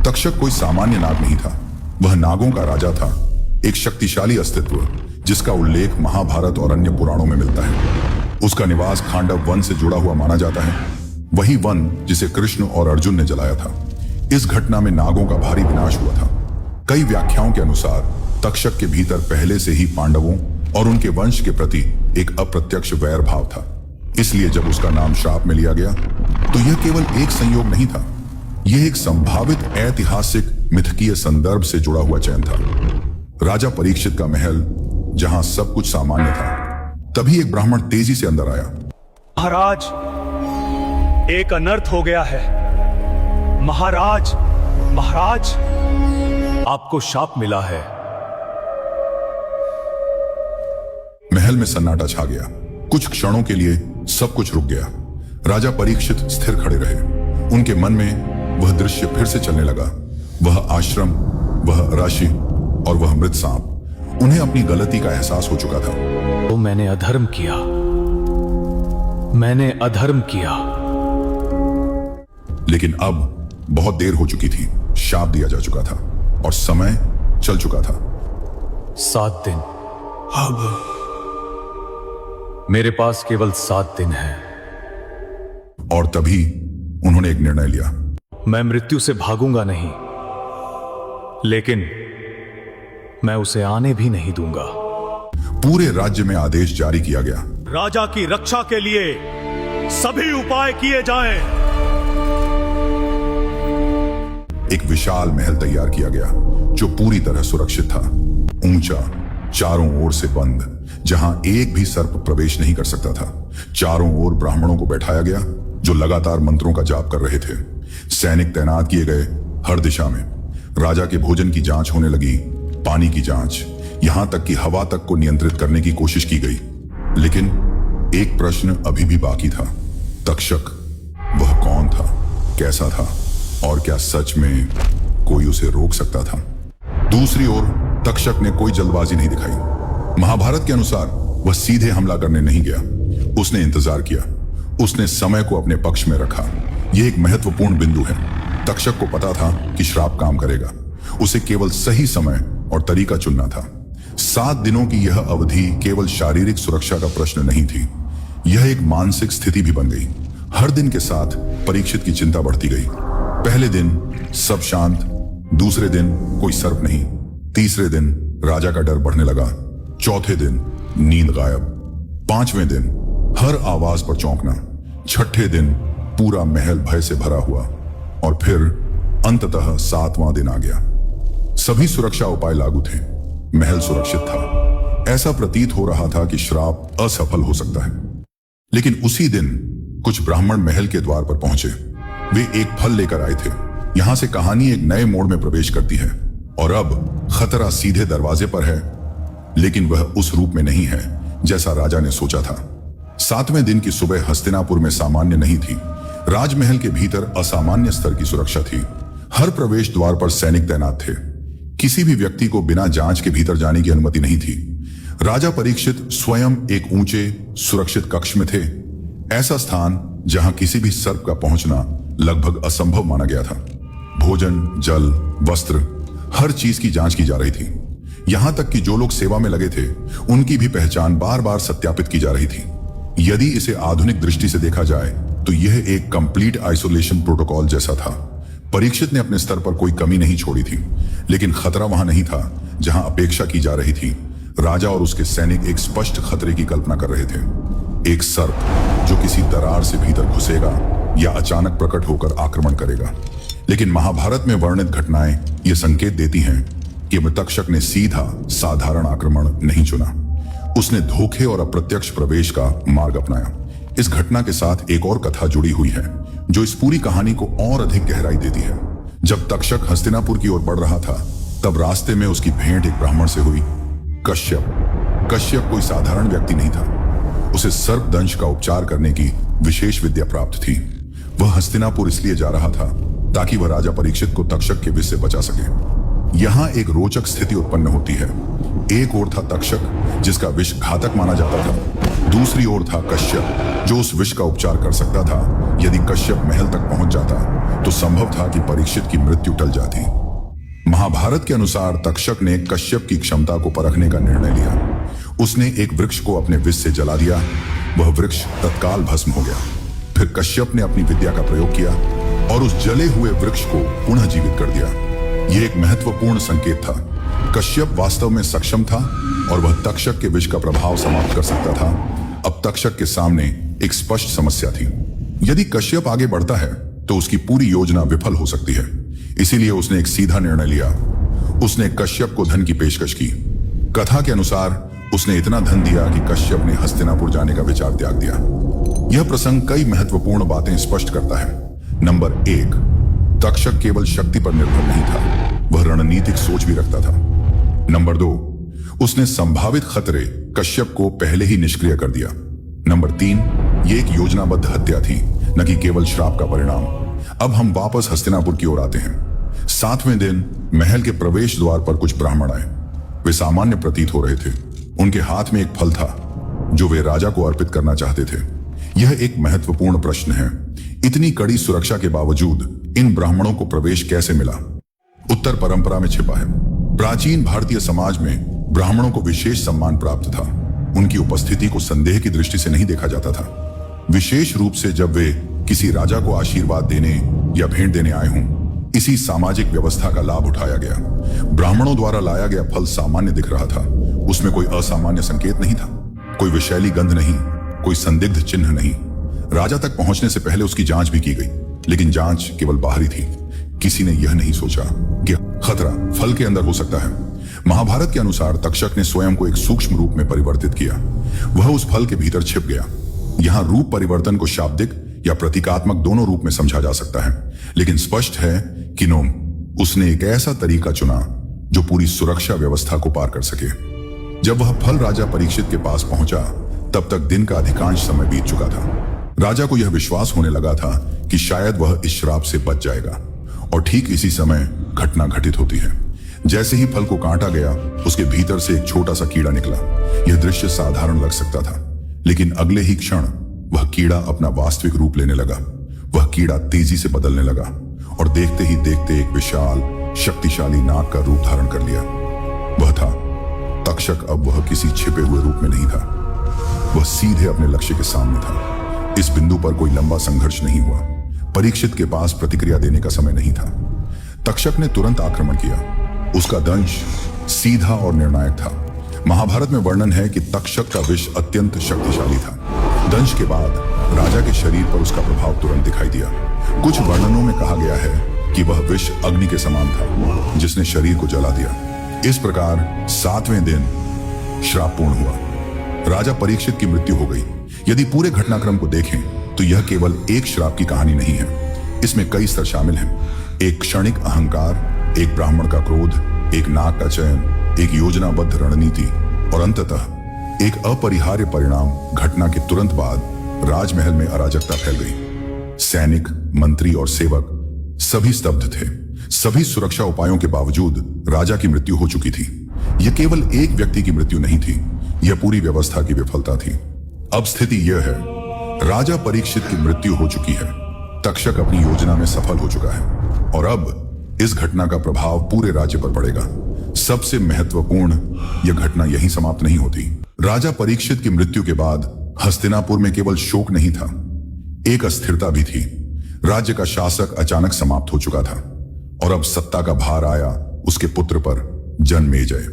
तक्षक कोई सामान्य नाग नहीं था, वह नागों का राजा था, एक शक्तिशाली अस्तित्व जिसका उल्लेख महाभारत और अन्य पुराणों में मिलता है। उसका निवास खांडव वन से जुड़ा हुआ माना जाता है, वही वन जिसे कृष्ण और अर्जुन ने जलाया था। इस घटना में नागों का भारी विनाश हुआ था। कई व्याख्याओं के अनुसार तक्षक के भीतर पहले से ही पांडवों और उनके वंश के प्रति एक अप्रत्यक्ष वैर भाव था। इसलिए जब उसका नाम श्राप में लिया गया तो यह केवल एक संयोग नहीं था, यह एक संभावित ऐतिहासिक मिथकीय संदर्भ से जुड़ा हुआ चयन था। राजा परीक्षित का महल जहां सब कुछ सामान्य था, तभी एक ब्राह्मण तेजी से अंदर आया। महाराज, एक अनर्थ हो गया है। महाराज, महाराज, आपको शाप मिला है। महल में सन्नाटा छा गया। कुछ क्षणों के लिए सब कुछ रुक गया। राजा परीक्षित स्थिर खड़े रहे। उनके मन में वह दृश्य फिर से चलने लगा। वह आश्रम, वह राशि और वह मृत सांप। उन्हें अपनी गलती का एहसास हो चुका था। तो मैंने अधर्म किया, मैंने अधर्म किया। लेकिन अब बहुत देर हो चुकी थी। शाप दिया जा चुका था और समय चल चुका था। 7 दिन। अब मेरे पास केवल 7 दिन है। और तभी उन्होंने एक निर्णय लिया। मैं मृत्यु से भागूंगा नहीं, लेकिन मैं उसे आने भी नहीं दूंगा। पूरे राज्य में आदेश जारी किया गया। राजा की रक्षा के लिए सभी उपाय किए जाएं। एक विशाल महल तैयार किया गया जो पूरी तरह सुरक्षित था, ऊंचा, चारों ओर से बंद, जहां एक भी सर्प प्रवेश नहीं कर सकता था। चारों ओर ब्राह्मणों को बैठाया गया जो लगातार मंत्रों का जाप कर रहे थे। सैनिक तैनात किए गए हर दिशा में। राजा के भोजन की जांच होने लगी, पानी की जांच, यहां तक कि हवा तक को नियंत्रित करने की कोशिश की गई। लेकिन एक प्रश्न अभी भी बाकी था। तक्षक, वह कौन था, कैसा था और क्या सच में कोई उसे रोक सकता था? दूसरी ओर तक्षक ने कोई जल्दबाजी नहीं दिखाई। महाभारत के अनुसार वह सीधे हमला करने नहीं गया। उसने इंतजार किया। उसने समय को अपने पक्ष में रखा। यह एक महत्वपूर्ण बिंदु है। तक्षक को पता था कि श्राप काम करेगा। उसे केवल सही समय और तरीका चुनना था। 7 दिनों की यह अवधि केवल शारीरिक सुरक्षा का प्रश्न नहीं थी, यह एक मानसिक स्थिति भी बन गई। हर दिन के साथ परीक्षित की चिंता बढ़ती गई। पहले दिन सब शांत, दूसरे दिन कोई सर्प नहीं, तीसरे दिन राजा का डर बढ़ने लगा, चौथे दिन नींद गायब, 5वें दिन हर आवाज पर चौंकना, छठे दिन पूरा महल भय से भरा हुआ और फिर अंततः 7वां दिन आ गया। सभी सुरक्षा उपाय लागू थे, महल सुरक्षित था। ऐसा प्रतीत हो रहा था कि श्राप असफल हो सकता है। लेकिन उसी दिन कुछ ब्राह्मण महल के द्वार पर पहुंचे। वे एक फल लेकर आए थे। यहां से कहानी एक नए मोड़ में प्रवेश करती है और अब खतरा सीधे दरवाजे पर है, लेकिन वह उस रूप में नहीं है जैसा राजा ने सोचा था। 7वें दिन की सुबह हस्तिनापुर में सामान्य नहीं थी। राजमहल के भीतर असामान्य स्तर की सुरक्षा थी। हर प्रवेश द्वार पर सैनिक तैनात थे। किसी भी व्यक्ति को बिना जांच के भीतर जाने की अनुमति नहीं थी। राजा परीक्षित स्वयं एक ऊंचे सुरक्षित कक्ष में थे, ऐसा स्थान जहां किसी भी सर्प का पहुंचना लगभग असंभव माना गया था। भोजन, जल, वस्त्र, हर चीज की जांच की जा रही थी। यहां तक कि जो लोग सेवा में लगे थे उनकी भी पहचान बार बार सत्यापित की जा रही थी। यदि इसे आधुनिक दृष्टि से देखा जाए तो यह एक कंप्लीट आइसोलेशन प्रोटोकॉल जैसा था। परीक्षित ने अपने स्तर पर कोई कमी नहीं छोड़ी थी, लेकिन खतरा वहां नहीं था जहां अपेक्षा की जा रही थी। राजा और उसके सैनिक एक स्पष्ट खतरे की कल्पना कर रहे थे। एक सर्प जो किसी दरार से भीतर घुसेगा या अचानक प्रकट होकर आक्रमण करेगा। लेकिन महाभारत में वर्णित घटनाएं ये संकेत देती हैं कि तक्षक ने सीधा साधारण आक्रमण नहीं चुना। उसने धोखे और अप्रत्यक्ष प्रवेश का मार्ग अपनाया। इस घटना के साथ एक और कथा जुड़ी हुई है जो इस पूरी कहानी को और अधिक गहराई देती है। जब तक्षक हस्तिनापुर की ओर बढ़ रहा था तब रास्ते में उसकी भेंट एक ब्राह्मण से हुई, कश्यप। कश्यप कोई साधारण व्यक्ति नहीं था। उसे सर्पदंश का उपचार करने की विशेष विद्या प्राप्त थी। वह हस्तिनापुर इसलिए जा रहा था ताकि वह राजा परीक्षित को तक्षक के विष से बचा सके। यहां एक रोचक स्थिति उत्पन्न होती है। एक ओर था तक्षक, जिसका विष घातक माना जाता था। दूसरी ओर था कश्यप, जो उस विष का उपचार कर सकता था। यदि कश्यप महल तक पहुंच जाता तो संभव था कि परीक्षित की मृत्यु टल जाती। महाभारत के अनुसार तक्षक ने कश्यप की क्षमता को परखने का निर्णय लिया। उसने एक वृक्ष को अपने विष से जला दिया। वह वृक्ष तत्काल भस्म हो गया। फिर कश्यप ने अपनी विद्या का प्रयोग किया और उस जले हुए वृक्ष को पुनः जीवित कर दिया। यह एक महत्वपूर्ण संकेत था। कश्यप वास्तव में सक्षम था और वह तक्षक के विष का प्रभाव समाप्त कर सकता था। अब तक्षक के सामने एक स्पष्ट समस्या थी। यदि कश्यप आगे बढ़ता है तो उसकी पूरी योजना विफल हो सकती है। इसीलिए उसने एक सीधा निर्णय लिया। उसने कश्यप को धन की पेशकश की। कथा के अनुसार उसने इतना धन दिया कि कश्यप ने हस्तिनापुर जाने का विचार त्याग दिया। यह प्रसंग कई महत्वपूर्ण बातें स्पष्ट करता है। नंबर 1, तक्षक केवल शक्ति पर निर्भर नहीं था, वह रणनीतिक सोच भी रखता था। नंबर 2, उसने संभावित खतरे कश्यप को पहले ही निष्क्रिय कर दिया। नंबर 3, यह एक योजनाबद्ध हत्या थी, न कि केवल श्राप का परिणाम। अब हम वापस हस्तिनापुर की ओर आते हैं। 7वें दिन महल के प्रवेश द्वार पर कुछ ब्राह्मण आए। वे सामान्य प्रतीत हो रहे थे। उनके हाथ में एक फल था जो वे राजा को अर्पित करना चाहते थे। यह एक महत्वपूर्ण प्रश्न है। इतनी कड़ी सुरक्षा के बावजूद इन ब्राह्मणों को प्रवेश कैसे मिला? उत्तर परंपरा में छिपा है। प्राचीन भारतीय समाज में ब्राह्मणों को विशेष सम्मान प्राप्त था। उनकी उपस्थिति को संदेह की दृष्टि से नहीं देखा जाता था, विशेष रूप से जब वे किसी राजा को आशीर्वाद देने या भेंट देने आए हों। इसी सामाजिक व्यवस्था का लाभ उठाया गया। ब्राह्मणों द्वारा लाया गया फल सामान्य दिख रहा था। उसमें कोई असामान्य संकेत नहीं था, कोई विषैली गंध नहीं, कोई संदिग्ध चिन्ह नहीं। राजा तक पहुंचने से पहले उसकी जांच भी की गई, लेकिन जांच केवल बाहरी थी। किसी ने यह नहीं सोचा कि खतरा फल के अंदर हो सकता है। महाभारत के अनुसार तक्षक ने स्वयं को एक सूक्ष्म रूप में परिवर्तित किया। वह उस फल के भीतर छिप गया। यहां रूप परिवर्तन को शाब्दिक या प्रतीकात्मक दोनों रूप में समझा जा सकता है, लेकिन स्पष्ट है कि उसने एक ऐसा तरीका चुना जो पूरी सुरक्षा व्यवस्था को पार कर सके। जब वह फल राजा परीक्षित के पास पहुंचा, तब तक दिन का अधिकांश समय बीत चुका था। राजा को यह विश्वास होने लगा था कि शायद वह इस श्राप से बच जाएगा, और ठीक इसी समय घटना घटित होती है। जैसे ही फल को काटा गया, उसके भीतर से एक छोटा सा कीड़ा निकला। यह दृश्य साधारण लग सकता था, लेकिन अगले ही क्षण वह कीड़ा अपना वास्तविक रूप लेने लगा। वह कीड़ा तेजी से बदलने लगा और देखते ही देखते एक विशाल शक्तिशाली नाग का रूप धारण कर लिया। वह था तक्षक। अब वह किसी छिपे हुए रूप में नहीं था, वह सीधे अपने लक्ष्य के सामने था। इस बिंदु पर कोई लंबा संघर्ष नहीं हुआ। परीक्षित के पास प्रतिक्रिया देने का समय नहीं था। तक्षक ने तुरंत आक्रमण किया। उसका दंश सीधा और निर्णायक था। महाभारत में वर्णन है कि तक्षक का विष अत्यंत शक्तिशाली था। दंश के बाद राजा के शरीर पर उसका प्रभाव तुरंत दिखाई दिया। कुछ वर्णनों में कहा गया है कि वह विष अग्नि के समान था, जिसने शरीर को जला दिया। इस प्रकार 7वें दिन श्राप पूर्ण हुआ। राजा परीक्षित की मृत्यु हो गई। यदि पूरे घटनाक्रम को देखें तो यह केवल एक श्राप की कहानी नहीं है। इसमें कई स्तर शामिल हैं। एक क्षणिक अहंकार, एक ब्राह्मण का क्रोध, एक नाग का चयन, एक योजनाबद्ध रणनीति और अंततः एक अपरिहार्य परिणाम। घटना के तुरंत बाद राजमहल में अराजकता फैल गई। सैनिक, मंत्री और सेवक सभी स्तब्ध थे। सभी सुरक्षा उपायों के बावजूद राजा की मृत्यु हो चुकी थी। यह केवल एक व्यक्ति की मृत्यु नहीं थी, यह पूरी व्यवस्था की विफलता थी। अब स्थिति यह है, राजा परीक्षित की मृत्यु हो चुकी है, तक्षक अपनी योजना में सफल हो चुका है, और अब इस घटना का प्रभाव पूरे राज्य पर पड़ेगा। सबसे महत्वपूर्ण, यह घटना यहीं समाप्त नहीं होती। राजा परीक्षित की मृत्यु के बाद हस्तिनापुर में केवल शोक नहीं था, एक अस्थिरता भी थी। राज्य का शासक अचानक समाप्त हो चुका था और अब सत्ता का भार आया उसके पुत्र पर, जनमेजय।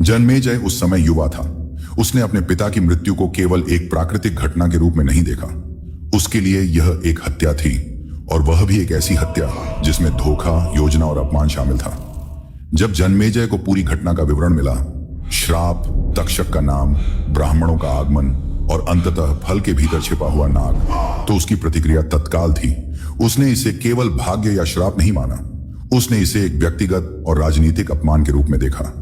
जनमेजय उस समय युवा था। उसने अपने पिता की मृत्यु को केवल एक प्राकृतिक घटना के रूप में नहीं देखा। उसके लिए यह एक हत्या थी, और वह भी एक ऐसी हत्या जिसमें धोखा, योजना और अपमान शामिल था। जब जनमेजय को पूरी घटना का विवरण मिला, श्राप, तक्षक का नाम, ब्राह्मणों का आगमन और अंततः फल के भीतर छिपा हुआ नाग, तो उसकी प्रतिक्रिया तत्काल थी। उसने इसे केवल भाग्य या श्राप नहीं माना, उसने इसे एक व्यक्तिगत और राजनीतिक अपमान के रूप में देखा।